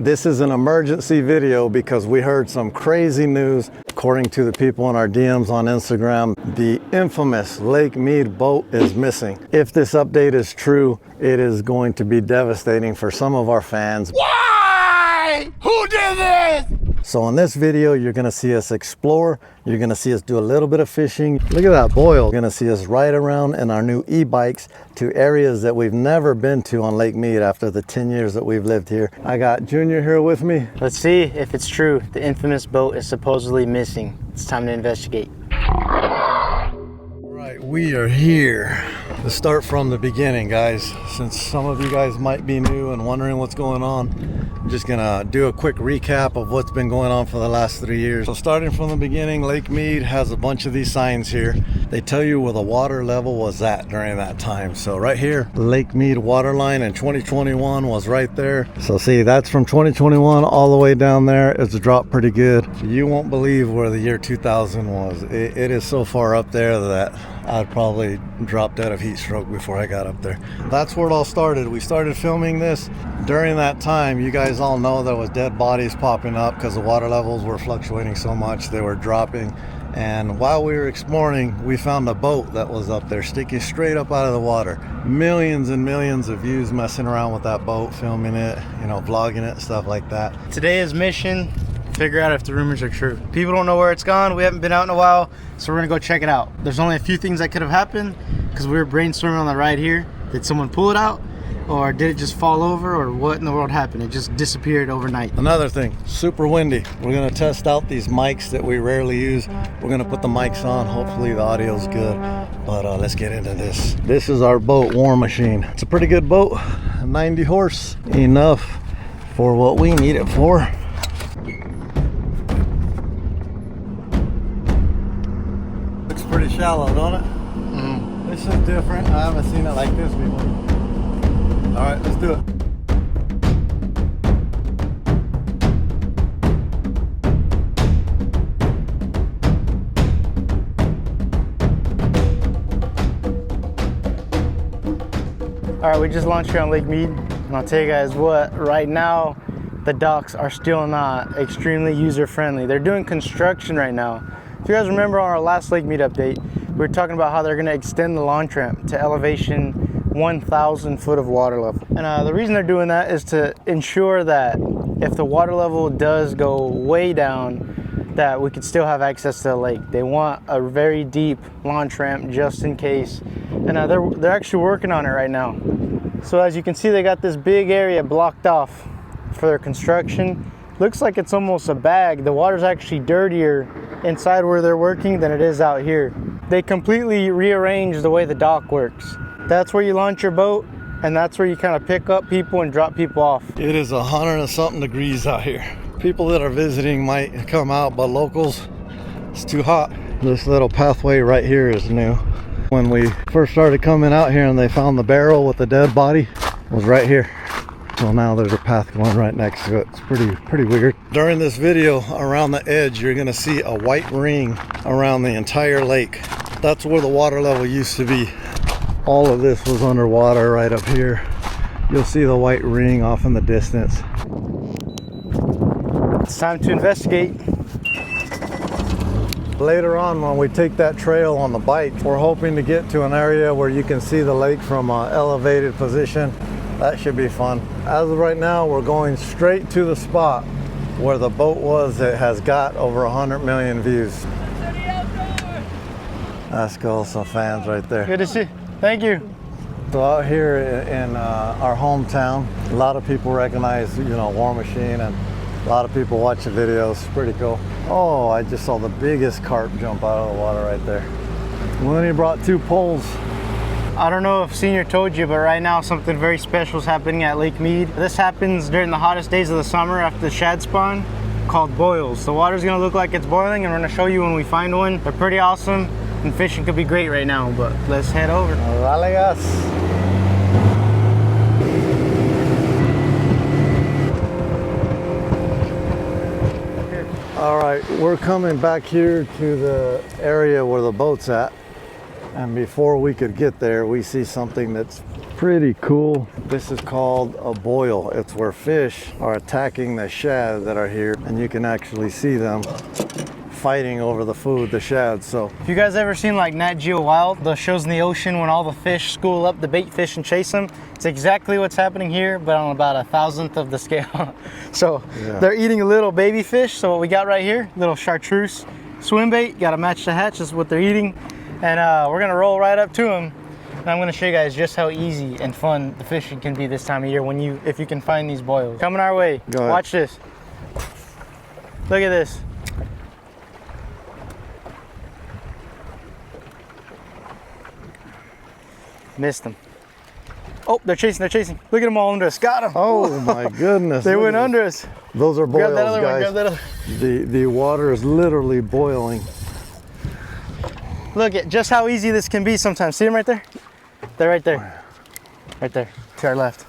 This is an emergency video because we heard some crazy news. According to the people in our DMs on Instagram, the infamous Lake Mead boat is missing. If this update is true, it is going to be devastating for some of our fans. Why? Who did this? So in this video, you're gonna see us explore. You're gonna see us do a little bit of fishing. Look at that boil. You're gonna see us ride around in our new e-bikes to areas that we've never been to on Lake Mead after the 10 years that we've lived here. I got Junior here with me. Let's see if it's true. The infamous boat is supposedly missing. It's time to investigate. Right, we are here. Let's start from the beginning, guys. Since some of you guys might be new and wondering what's going on, I'm just gonna do a quick recap of what's been going on for the last 3 years. So starting from the beginning, Lake Mead has a bunch of these signs here. They tell you where the water level was at during that time. So right here, Lake Mead water line in 2021 was right there. So see, that's from 2021 all the way down there. It's dropped pretty good. You won't believe where the year 2000 was. It is so far up there that I'd probably drop dead of heat stroke before I got up there. That's where it all started. We started filming this during that time. You guys all know there was dead bodies popping up because the water levels were fluctuating so much. They were dropping. And while we were exploring, we found a boat that was up there sticking straight up out of the water. Millions and millions of views messing around with that boat, filming it, you know, vlogging it, stuff like that. Today's mission, figure out if the rumors are true. People don't know where it's gone. We haven't been out in a while, so we're gonna go check it out. There's only a few things that could have happened because we were brainstorming on the ride here. Did someone pull it out? Or did it just fall over, or what in the world happened? It just disappeared overnight. Another thing, super windy. We're gonna test out these mics that we rarely use. We're gonna put the mics on. Hopefully the audio's good, but let's get into this. This is our boat, War Machine. It's a pretty good boat, 90 horse, enough for what we need it for. Looks pretty shallow, don't it? This is different. I haven't seen it like this before. All right, let's do it. All right, we just launched here on Lake Mead, and I'll tell you guys what, right now, the docks are still not extremely user-friendly. They're doing construction right now. If you guys remember on our last Lake Mead update, we were talking about how they're gonna extend the launch ramp to elevation 1,000 foot of water level. And the reason they're doing that is to ensure that if the water level does go way down, that we could still have access to the lake. They want a very deep launch ramp just in case. And they're actually working on it right now. So as you can see, they got this big area blocked off for their construction. Looks like it's almost a bag. The water's actually dirtier inside where they're working than it is out here. They completely rearranged the way the dock works. That's where you launch your boat, and that's where you kind of pick up people and drop people off. It is 100 and something degrees out here. People that are visiting might come out, but locals, it's too hot. This little pathway right here is new. When we first started coming out here and they found the barrel with the dead body, it was right here. So now there's a path going right next to it. It's pretty weird. During this video, around the edge, you're gonna see a white ring around the entire lake. That's where the water level used to be. All of this was underwater right up here. You'll see the white ring off in the distance. It's time to investigate. Later on, when we take that trail on the bike, we're hoping to get to an area where you can see the lake from an elevated position. That should be fun. As of right now, we're going straight to the spot where the boat was that has got over 100 million views. That's cool, some fans right there. Good to see you. Thank you. So out here in our hometown, a lot of people recognize, you know, War Machine, and a lot of people watch the videos. Pretty cool. Oh, I just saw the biggest carp jump out of the water right there. Looney brought 2 poles. I don't know if Senior told you, but right now something very special is happening at Lake Mead. This happens during the hottest days of the summer after the shad spawn, called boils. The water's gonna look like it's boiling, and we're gonna show you when we find one. They're pretty awesome, and fishing could be great right now, but let's head over. Dale gas. All right, we're coming back here to the area where the boat's at. And before we could get there, we see something that's Pretty cool. This is called a boil. It's where fish are attacking the shad that are here, and you can actually see them fighting over the food, the shad. So if you guys ever seen like Nat Geo Wild, those shows in the ocean when all the fish school up the bait fish and chase them, it's exactly what's happening here, but on about 1,000th of the scale. So yeah, they're eating little baby fish. So what we got right here, little chartreuse swim bait, got to match the hatch, is what they're eating. And we're gonna roll right up to them. And I'm gonna show you guys just how easy and fun the fishing can be this time of year if you can find these boils. Coming our way. Go ahead. Watch this. Look at this. Missed them. Oh, they're chasing, Look at them all under us. Got them. oh my goodness. They look went at under this. us. Those are boils, Grab that other guys. one, grab that other. The water is literally boiling. Look at just how easy this can be sometimes. See them right there? They're right there. Right there, to our left.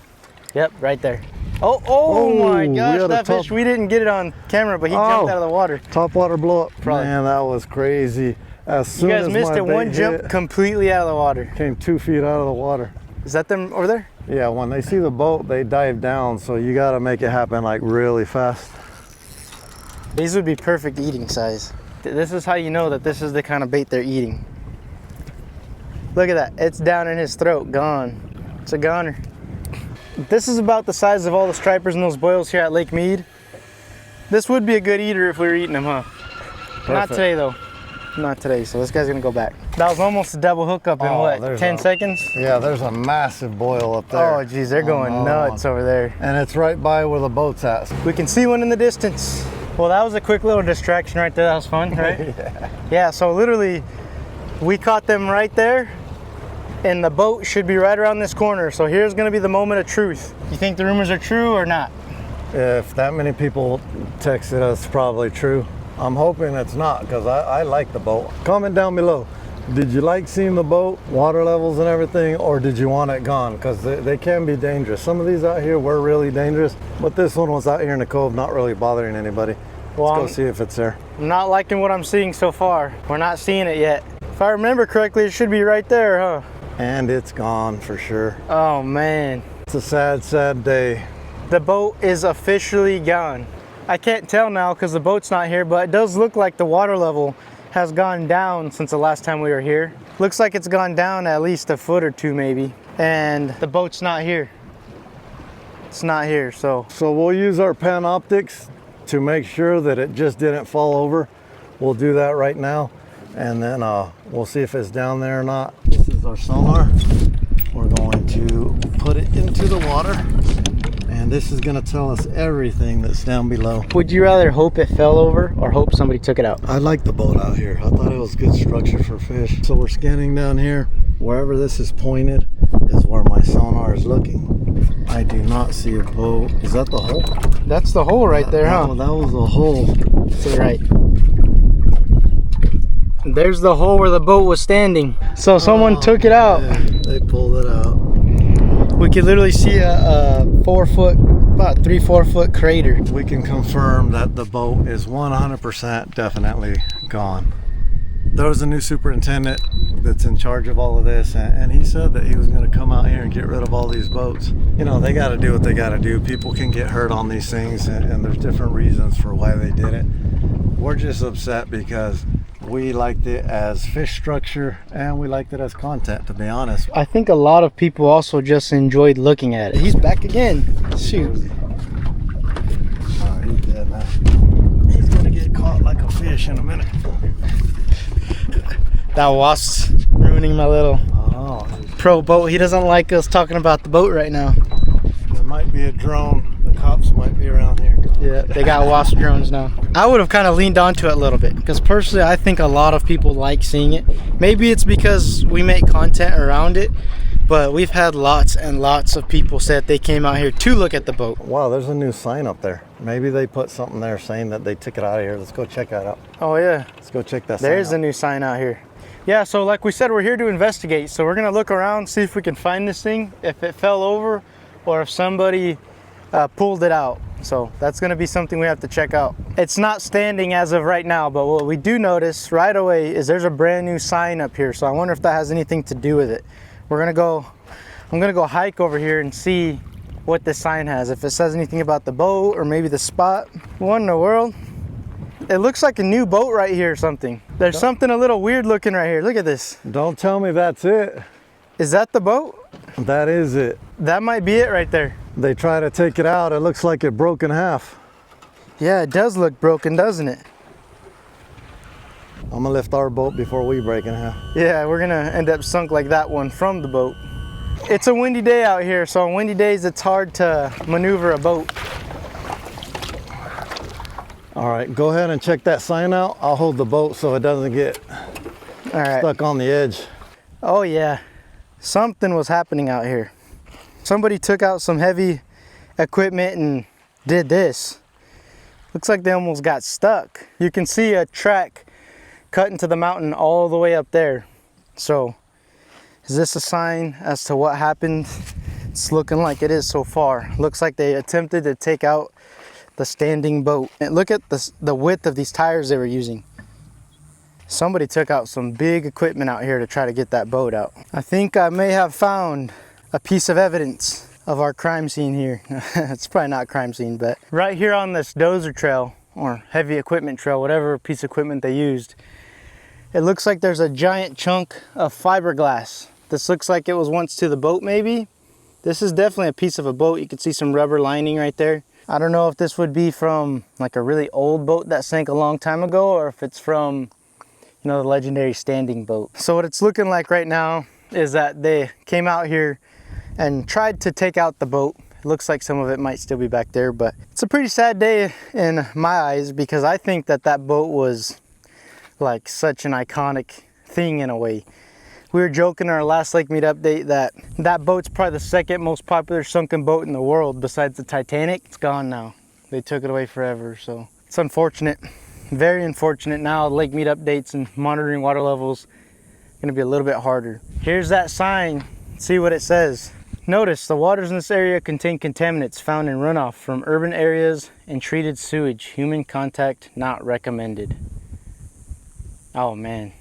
Yep, right there. Oh my we gosh, had a that fish, we didn't get it on camera, but he jumped out of the water. Top water blow up. Probably. Man, that was crazy. As soon You guys as missed my it, one bait jump hit, completely out of the water. came 2 feet out of the water. Is that them over there? Yeah, when they see the boat, they dive down, so you gotta make it happen like really fast. These would be perfect eating size. This is how you know that this is the kind of bait they're eating. Look at that, it's down in his throat, gone. It's a goner. This is about the size of all the stripers and those boils here at Lake Mead. This would be a good eater if we were eating them, huh? Not today though. Not today, so this guy's gonna go back. That was almost a double hookup in what, 10 seconds? Yeah, there's a massive boil up there. Oh geez, they're going nuts over there. And it's right by where the boat's at. We can see one in the distance. Well, that was a quick little distraction right there. That was fun, right? Yeah, so literally, we caught them right there, and the boat should be right around this corner. So here's gonna be the moment of truth. You think the rumors are true or not? If that many people texted us, probably true. I'm hoping it's not, because I like the boat. Comment down below. Did you like seeing the boat, water levels and everything, or did you want it gone? Because they can be dangerous. Some of these out here were really dangerous, but this one was out here in the cove, not really bothering anybody. Well, Let's go see if it's there. I'm not liking what I'm seeing so far. We're not seeing it yet. If I remember correctly, it should be right there, huh? And it's gone for sure. Oh man. It's a sad, sad day. The boat is officially gone. I can't tell now because the boat's not here, but it does look like the water level has gone down since the last time we were here. Looks like it's gone down at least a foot or two maybe. And the boat's not here. It's not here, so. So we'll use our Panoptics to make sure that it just didn't fall over. We'll do that right now, and then we'll see if it's down there or not. This is our sonar. We're going to put it into the water, and this is going to tell us everything that's down below. Would you rather hope it fell over or hope somebody took it out? I like the boat out here. I thought it was good structure for fish. So we're scanning down here. Wherever this is pointed is where my sonar is looking. I do not see a boat. Is that the hole? That's the hole right there, huh? Oh, that was a hole. To the right. There's the hole where the boat was standing. So someone took it out. Yeah, they pulled it out. We could literally see a 4 foot, about 3-4 foot crater. We can confirm that the boat is 100% definitely gone. There was a new superintendent that's in charge of all of this, and he said that he was going to come out here and get rid of all these boats. You know, they got to do what they got to do. People can get hurt on these things, and there's different reasons for why they did it. We're just upset because we liked it as fish structure and we liked it as content, to be honest. I think a lot of people also just enjoyed looking at it. He's back again. Shoot. Oh, he's dead now. He's going to get caught like a fish in a minute. That wasp's ruining my little Oh, pro boat. He doesn't like us talking about the boat right now. there might be a drone. The cops might be around here. Yeah, they got wasp drones now. I would have kind of leaned onto it a little bit because personally I think a lot of people like seeing it. Maybe it's because we make content around it, but we've had lots and lots of people say that they came out here to look at the boat. Wow, there's a new sign up there. Maybe they put something there saying that they took it out of here. Let's go check that out. Oh yeah, Let's go check that sign there's out. a new sign out here. Yeah, so like we said, we're here to investigate. So we're gonna look around, see if we can find this thing, if it fell over or if somebody pulled it out. So that's gonna be something we have to check out. It's not standing as of right now, but what we do notice right away is there's a brand new sign up here. So I wonder if that has anything to do with it. We're gonna go I'm gonna go hike over here and see what this sign has, if it says anything about the boat or maybe the spot. What in the world? It looks like a new boat right here or something. There's something a little weird looking right here. Look at this. Don't tell me that's it. Is that the boat? That is it. That might be it right there. They try to take it out. It looks like it broke in half. Yeah, it does look broken, doesn't it? I'm gonna lift our boat before we break in half. Yeah, we're gonna end up sunk like that one from the boat. It's a windy day out here, so on windy days it's hard to maneuver a boat. All right, go ahead and check that sign out. I'll hold the boat so it doesn't get All right. stuck on the edge. Oh yeah, something was happening out here. Somebody took out some heavy equipment and did this. Looks like they almost got stuck. You can see a track cut into the mountain all the way up there. So is this a sign as to what happened? It's looking like it is so far. Looks like they attempted to take out the standing boat. And look at the width of these tires they were using. Somebody took out some big equipment out here to try to get that boat out. I think I may have found a piece of evidence of our crime scene here. It's probably not a crime scene, but right here on this dozer trail or heavy equipment trail, whatever piece of equipment they used, it looks like there's a giant chunk of fiberglass. This looks like it was once to the boat maybe. This is definitely a piece of a boat. You can see some rubber lining right there. I don't know if this would be from like a really old boat that sank a long time ago or if it's from, you know, the legendary standing boat. So what it's looking like right now is that they came out here and tried to take out the boat. It looks like some of it might still be back there, but it's a pretty sad day in my eyes because I think that that boat was like such an iconic thing in a way. We were joking in our last Lake Mead update that that boat's probably the second most popular sunken boat in the world besides the Titanic. It's gone now. They took it away forever, so it's unfortunate. Very unfortunate. Now Lake Mead updates and monitoring water levels gonna be a little bit harder. Here's that sign. See what it says. Notice the waters in this area contain contaminants found in runoff from urban areas and treated sewage. Human contact not recommended. Oh man.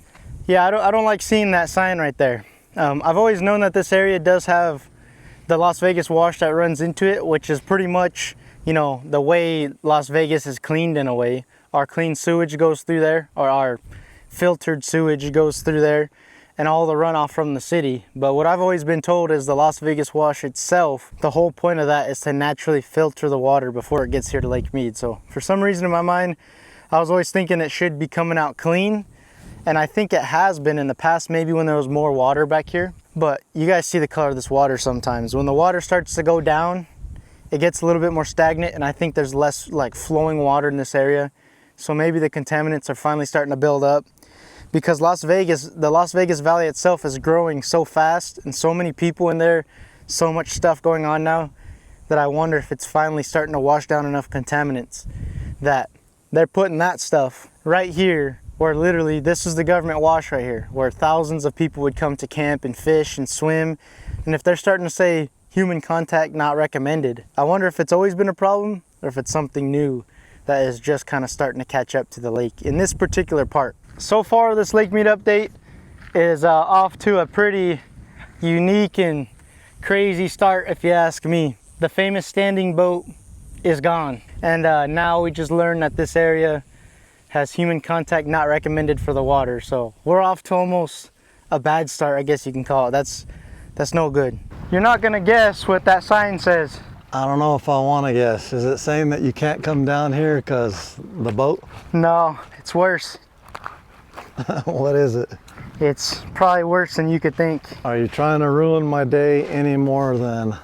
Yeah, I don't like seeing that sign right there. I've always known that this area does have the Las Vegas wash that runs into it, which is pretty much, you know, the way Las Vegas is cleaned in a way. Our clean sewage goes through there, or our filtered sewage goes through there, and all the runoff from the city. But what I've always been told is the Las Vegas wash itself, the whole point of that is to naturally filter the water before it gets here to Lake Mead. So for some reason in my mind, I was always thinking it should be coming out clean. And I think it has been in the past, maybe when there was more water back here. But you guys see the color of this water sometimes. When the water starts to go down, it gets a little bit more stagnant, and I think there's less like flowing water in this area. So maybe the contaminants are finally starting to build up. Because the Las Vegas Valley itself is growing so fast and so many people in there, so much stuff going on now, that I wonder if it's finally starting to wash down enough contaminants that they're putting that stuff right here, where literally this is the government wash right here, where thousands of people would come to camp and fish and swim. And if they're starting to say human contact not recommended, I wonder if it's always been a problem or if it's something new that is just kind of starting to catch up to the lake in this particular part. So far, this Lake Mead update is off to a pretty unique and crazy start, if you ask me. The famous standing boat is gone. And now we just learned that this area has human contact not recommended for the water. So we're off to almost a bad start, I guess you can call it. That's no good. You're not gonna guess what that sign says. I don't know if I want to guess. Is it saying that you can't come down here because the boat? No, it's worse. What is it? It's probably worse than you could think. Are you trying to ruin my day any more than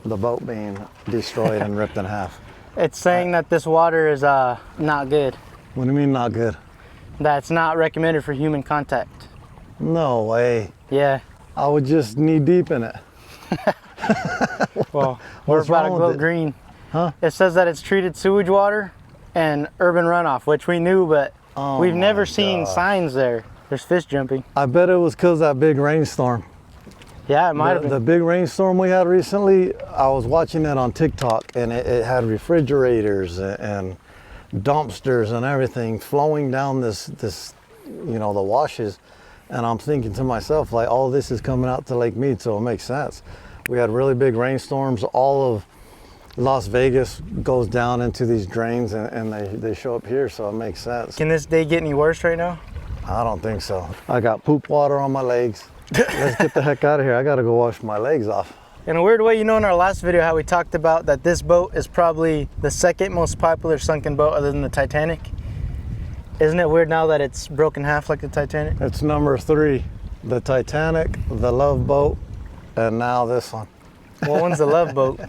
the boat being destroyed and ripped in half? It's saying that this water is not good. What do you mean not good? That's not recommended for human contact. No way. Yeah. I would just knee deep in it. Well, we're about to glow green. Huh? It says that it's treated sewage water and urban runoff, which we knew, but we've never seen signs there. There's fish jumping. I bet it was because of that big rainstorm. Yeah, it might have been. The big rainstorm we had recently, I was watching it on TikTok, and it had refrigerators and dumpsters and everything flowing down this, you know, the washes. And I'm thinking to myself, like, all this is coming out to Lake Mead, so it makes sense. We had really big rainstorms. All of Las Vegas goes down into these drains and they show up here, so it makes sense. Can this day get any worse right now? I don't think so. I got poop water on my legs. Let's get the heck out of here. I gotta go wash my legs off. In a weird way, you know, in our last video how we talked about that this boat is probably the second most popular sunken boat other than the Titanic? Isn't it weird now that it's broken half like the Titanic? It's number 3. The Titanic, the Love Boat, and now this one. What one's the Love Boat?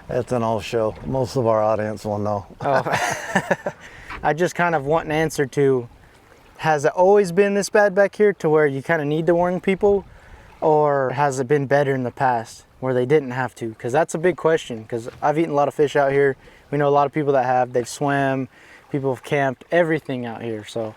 It's an old show. Most of our audience will know. Oh. I just kind of want an answer to, has it always been this bad back here to where you kind of need to warn people? Or has it been better in the past where they didn't have to? Because that's a big question, because I've eaten a lot of fish out here. We know a lot of people that have. They've swam, people have camped, everything out here. So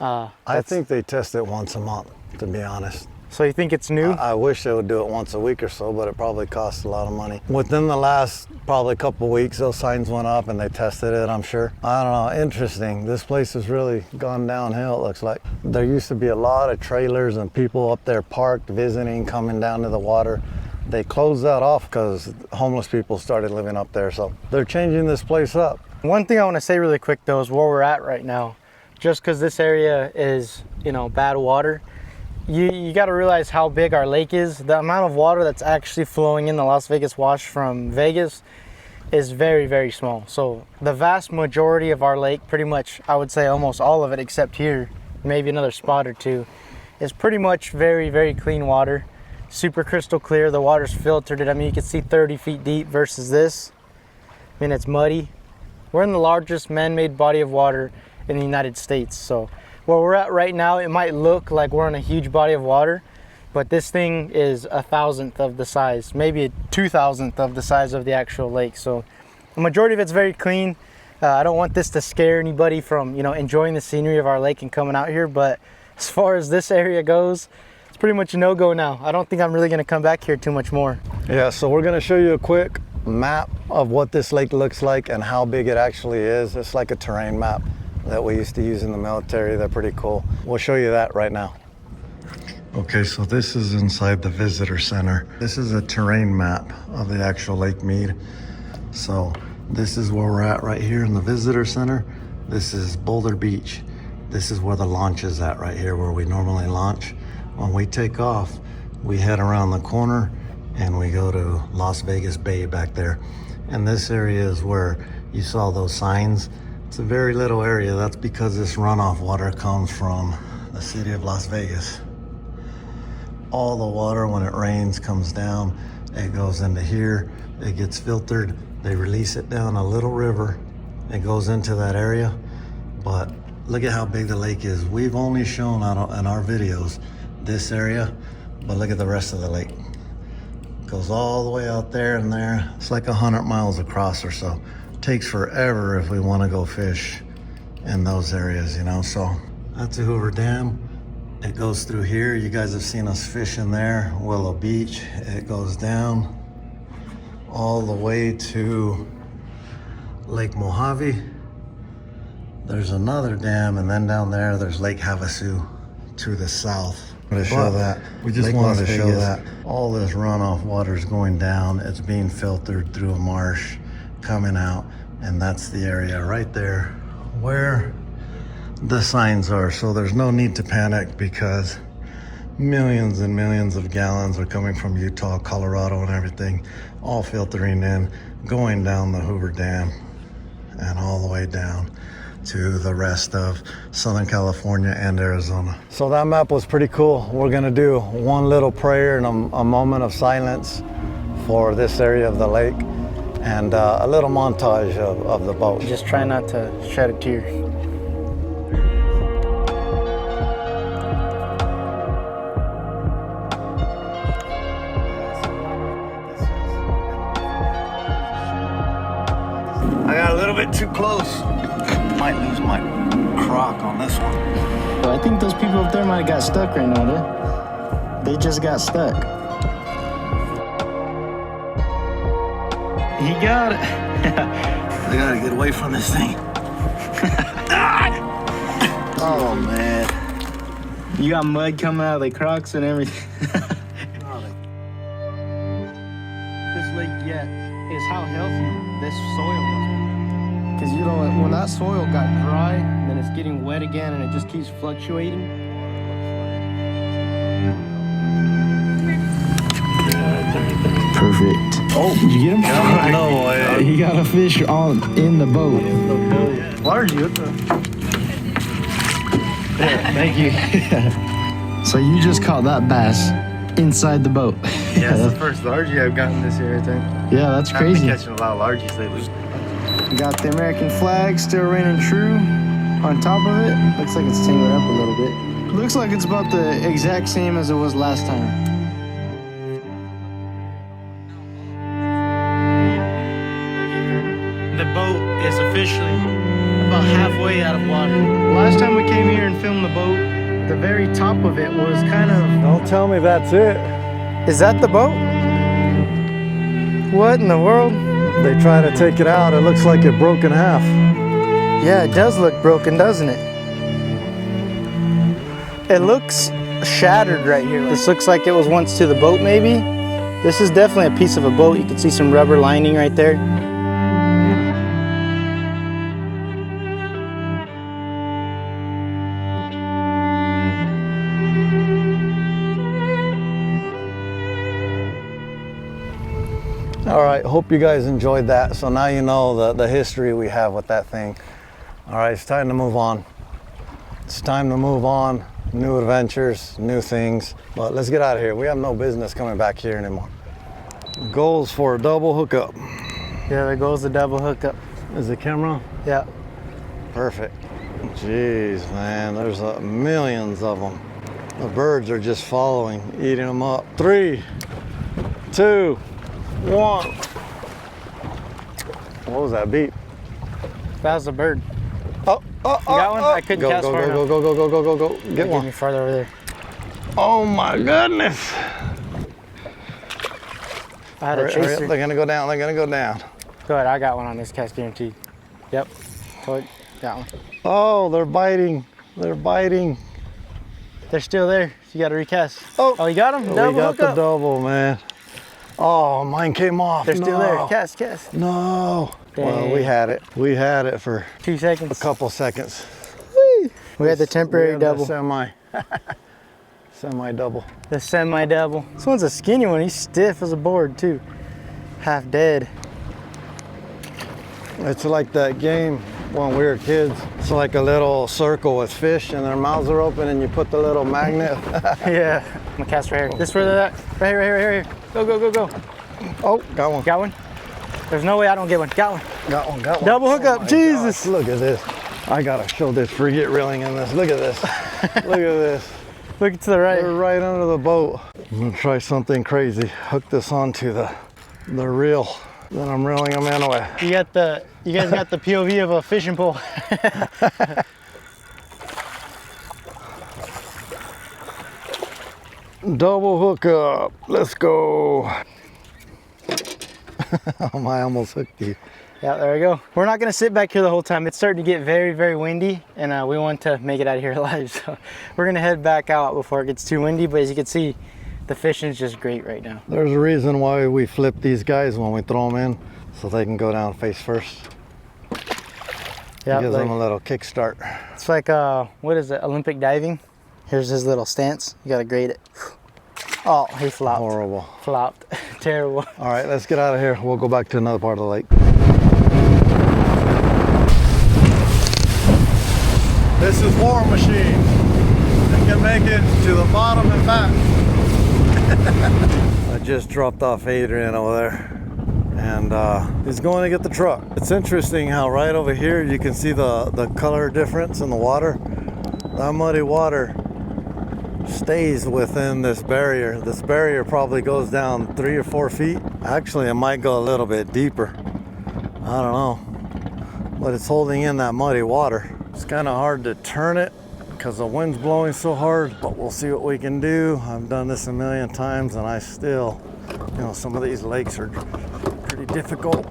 I think they test it once a month, to be honest. So you think it's new? I wish they would do it once a week or so, but it probably costs a lot of money. Within the last probably couple weeks, those signs went up and they tested it, I'm sure. I don't know, interesting. This place has really gone downhill, it looks like. There used to be a lot of trailers and people up there parked, visiting, coming down to the water. They closed that off because homeless people started living up there, so they're changing this place up. One thing I want to say really quick though is where we're at right now. Just because this area is, you know, bad water, you got to realize how big our lake is. The amount of water that's actually flowing in the Las Vegas Wash from Vegas is very, very small. So the vast majority of our lake, pretty much, I would say almost all of it except here, maybe another spot or two, is pretty much very, very clean water. Super crystal clear. The water's filtered. I mean, you can see 30 feet deep versus this. I mean, it's muddy. We're in the largest man-made body of water in the United States. So where we're at right now, it might look like we're in a huge body of water, but this thing is 1,000th of the size, maybe a 2,000th of the size of the actual lake. So the majority of it's very clean. I don't want this to scare anybody from, you know, enjoying the scenery of our lake and coming out here, but as far as this area goes, it's pretty much a no-go now. I don't think I'm really gonna come back here too much more. Yeah, so we're gonna show you a quick map of what this lake looks like and how big it actually is. It's like a terrain map that we used to use in the military. They're pretty cool. We'll show you that right now. Okay, so this is inside the visitor center. This is a terrain map of the actual Lake Mead. So this is where we're at right here in the visitor center. This is Boulder Beach. This is where the launch is at right here, where we normally launch. When we take off, we head around the corner and we go to Las Vegas Bay back there. And this area is where you saw those signs. It's a very little area. That's because this runoff water comes from the city of Las Vegas. All the water, when it rains, comes down. It goes into here. It gets filtered. They release it down a little river. It goes into that area. But look at how big the lake is. We've only shown in our videos this area, but look at the rest of the lake. It goes all the way out there and there. It's like 100 miles across or so. Takes forever if we want to go fish in those areas, you know. So that's a Hoover Dam. It goes through here. You guys have seen us fish in there. Willow Beach. It goes down all the way to Lake Mojave. There's another dam, and then down there there's Lake Havasu to the south. To show that, we just wanted to show that all this runoff water is going down. It's being filtered through a marsh, coming out, and that's the area right there where the signs are. So there's no need to panic because millions and millions of gallons are coming from Utah, Colorado, and everything, all filtering in, going down the Hoover Dam and all the way down to the rest of Southern California and Arizona. So that map was pretty cool. We're gonna do one little prayer and a moment of silence for this area of the lake, and a little montage of the boat. Just try not to shed a tear. I got a little bit too close. Might lose my crock on this one. But I think those people up there might have got stuck right now. They just got stuck. He got it. I gotta get away from this thing. Oh man. You got mud coming out of the Crocs and everything. how healthy this soil must be. Because you know, when that soil got dry, and then it's getting wet again, and it just keeps fluctuating. Perfect. Oh, Did you get him? no way. He got a fish in the boat. Large, you. Thank you. So you just caught that bass inside the boat. Yeah, it's the first largie I've gotten this year, I think. Yeah, that's I've been crazy. catching a lot of largies lately. We got the American flag still reigning true on top of it. Looks like it's tangled up a little bit. Looks like it's about the exact same as it was last time. The boat is officially about halfway out of water. Last time we came here and filmed the boat, the very top of it was kind of... Don't tell me that's it. Is that the boat? What in the world? They try to take it out. It looks like it broke in half. Yeah, it does look broken, doesn't it? It looks shattered right here. This looks like it was once to the boat, maybe. This is definitely a piece of a boat. You can see some rubber lining right there. All right, hope you guys enjoyed that. So now you know the history we have with that thing. All right, it's time to move on. It's time to move on. New adventures, new things. But let's get out of here. We have no business coming back here anymore. Goals for a double hookup. Yeah, there goes the double hookup. Is the camera? Yeah. Perfect. Jeez, man, there's millions of them. The birds are just following, eating them up. 3, 2, 1. What was that beep? That was a bird. Oh, oh, You got one? I couldn't go, cast go, far go, enough. go, go, go, go, go, go. Get Get one. me farther over there. Oh my goodness. I had a Hurry, hurry up. chaser. They're gonna go down, they're gonna go down. Go ahead, I got one on this cast guaranteed. Yep. Got one. Oh, they're biting. They're biting. They're still there. You got to recast. Oh, You got them? we Double got hook the up. double, man. Oh, mine came off. They're still there. No. Cast, cast. No. Well, Dang. we had it. We had it for 2 seconds. a couple seconds. We had the temporary double. Semi double. The semi-double. This one's a skinny one. He's stiff as a board too. Half dead. It's like that game when we were kids. It's like a little circle with fish and their mouths are open and you put the little magnet. Yeah. I'm gonna cast right here. This where they're at. Right here, right here, right here. Go, go, go, go. Oh, got one. Got one? There's no way I don't get one. Got one. Got one, got one. Double hookup. My Jesus. gosh, look at this. I gotta show this frigate reeling in this. Look at this. Look at this. Look to the right. They're right under the boat. I'm gonna try something crazy. Hook this onto the reel. Then I'm reeling them in with. You guys got the POV of a fishing pole. Double hookup. Let's go. Oh, I almost hooked you. Yeah, there we go. We're not gonna sit back here the whole time. It's starting to get very, very windy, and we want to make it out of here alive. So we're gonna head back out before it gets too windy. But as you can see, the fishing is just great right now. There's a reason why we flip these guys when we throw them in, so they can go down face first. Yeah, Gives them a little kickstart. it's like what is it? Olympic diving. Here's his little stance. You gotta grade it. Oh, he flopped. Horrible. Flopped. Terrible. All right, let's get out of here. We'll go back to another part of the lake. This is War Machine. They can make it to the bottom and back. I just dropped off Adrian over there, and he's going to get the truck. It's interesting how right over here you can see the color difference in the water. That muddy water stays within this barrier. This barrier probably goes down 3 or 4 feet. Actually, it might go a little bit deeper. I don't know, but it's holding in that muddy water. It's kind of hard to turn it because the wind's blowing so hard, but we'll see what we can do. I've done this a million times and I still, some of these lakes are pretty difficult.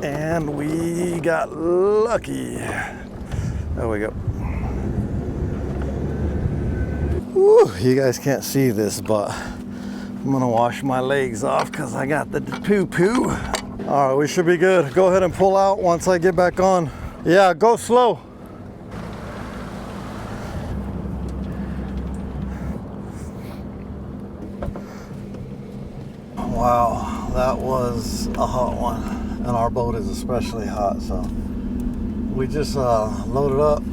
And we got lucky. There we go. Woo, you guys can't see this, but I'm gonna wash my legs off because I got the poo-poo. All right, we should be good. Go ahead and pull out once I get back on. Yeah, go slow. Wow, that was a hot one. And our boat is especially hot, so we just loaded up.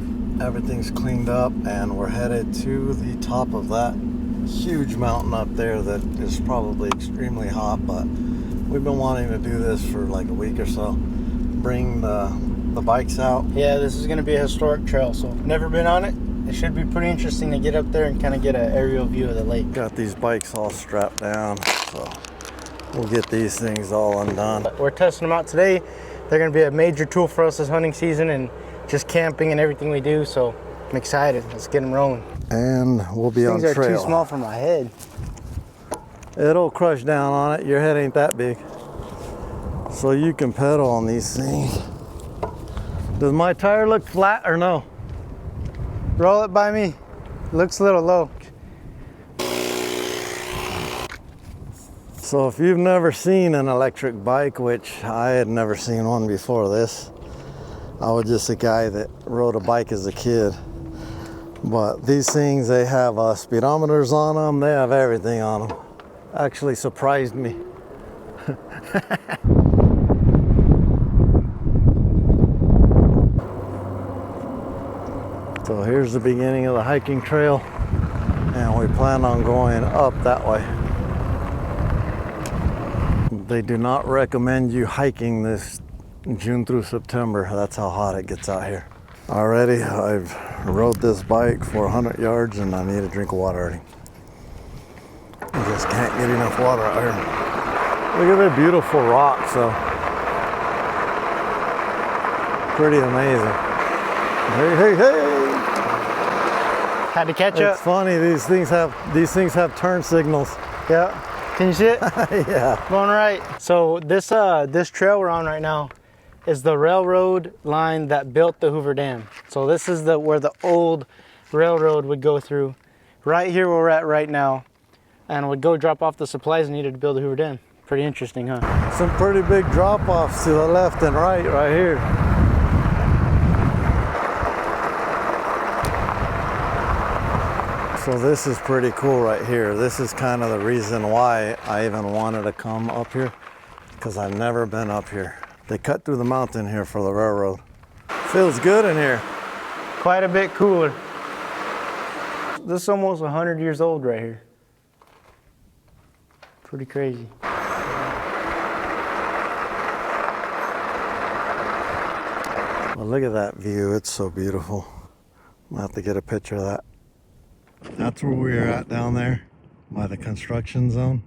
Everything's cleaned up and we're headed to the top of that huge mountain up there that is probably extremely hot, but we've been wanting to do this for like a week or so. Bring the bikes out. Yeah, this is going to be a historic trail, so never been on it. It should be pretty interesting to get up there and kind of get an aerial view of the lake. Got these bikes all strapped down, so we'll get these things all undone. We're testing them out today. They're going to be a major tool for us this hunting season and just camping and everything we do, so I'm excited. Let's get them rolling. And we'll be on trail. These are too small for my head. It'll crush down on it. Your head ain't that big. So you can pedal on these things. Does my tire look flat or no? Roll it by me. Looks a little low. So if you've never seen an electric bike, which I had never seen one before this, I was just a guy that rode a bike as a kid. But these things, they have speedometers on them. They have everything on them. Actually surprised me. So here's the beginning of the hiking trail, and we plan on going up that way. They do not recommend you hiking this June through September. That's how hot it gets out here. Already, I've rode this bike for 100 yards and I need a drink of water already. I just can't get enough water out here. Look at the beautiful rocks, though. Pretty amazing. Hey, hey, hey! Had to catch up. It's funny, these things have turn signals. Yeah. Can you see it? Yeah. Going right. So this trail we're on right now is the railroad line that built the Hoover Dam. So this is where the old railroad would go through. Right here where we're at right now, and would go drop off the supplies needed to build the Hoover Dam. Pretty interesting, huh? Some pretty big drop-offs to the left and right here. So this is pretty cool right here. This is kind of the reason why I even wanted to come up here, because I've never been up here. They cut through the mountain here for the railroad. Feels good in here. Quite a bit cooler. This is almost 100 years old right here. Pretty crazy. Well, look at that view. It's so beautiful. I'll have to get a picture of that. That's where we are at down there by the construction zone.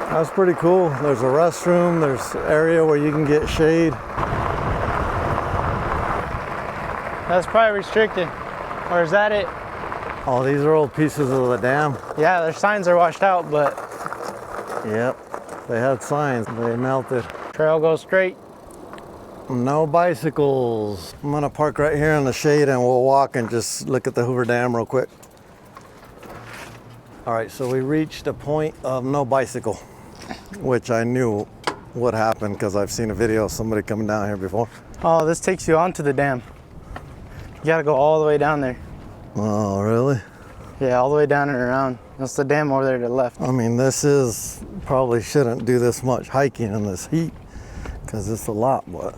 That's pretty cool. There's a restroom, there's an area where you can get shade. That's probably restricted. Or is that it? Oh, these are old pieces of the dam. Yeah, their signs are washed out, but... Yep, they had signs, they melted. Trail goes straight. No bicycles. I'm gonna park right here in the shade and we'll walk and just look at the Hoover Dam real quick. All right, so we reached a point of no bicycle, which I knew would happen because I've seen a video of somebody coming down here before. Oh, this takes you onto the dam. You gotta go all the way down there. Oh, really? Yeah, all the way down and around. That's the dam over there to the left. I mean, probably shouldn't do this much hiking in this heat because it's a lot, but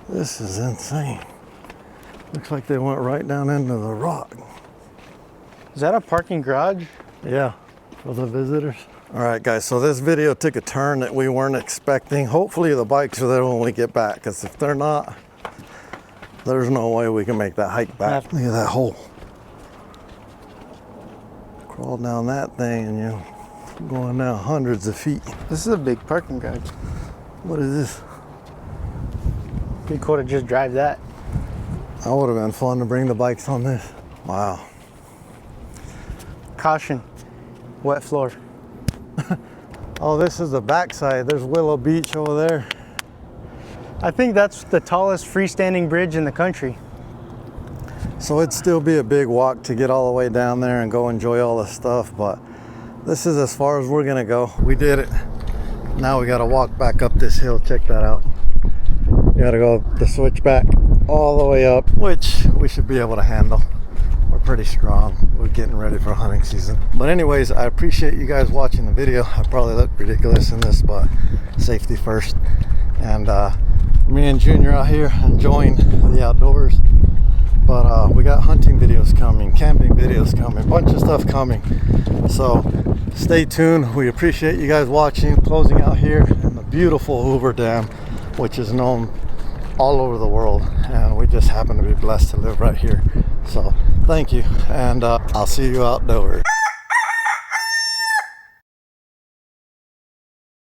this is insane. Looks like they went right down into the rock. Is that a parking garage? Yeah, for the visitors. All right, guys, so this video took a turn that we weren't expecting. Hopefully the bikes are there when we get back, because if they're not, there's no way we can make that hike back. Look at that hole. Crawl down that thing and you're going down hundreds of feet. This is a big parking garage. What is this? Pretty cool to just drive that. That would have been fun to bring the bikes on this. Wow. Caution, wet floor. Oh, this is the backside. There's Willow Beach over there. I think that's the tallest freestanding bridge in the country. So it'd still be a big walk to get all the way down there and go enjoy all this stuff, but this is as far as we're gonna go. We did it. Now we gotta walk back up this hill. Check that out. You gotta go the switchback all the way up, which we should be able to handle. We're pretty strong. We're getting ready for hunting season. But anyways, I appreciate you guys watching the video. I probably look ridiculous in this, but safety first. And me and Junior out here enjoying the outdoors. But we got hunting videos coming, camping videos coming, a bunch of stuff coming. So stay tuned. We appreciate you guys watching. Closing out here in the beautiful Hoover Dam, which is known all over the world. And we just happen to be blessed to live right here. So thank you. And I'll see you outdoors.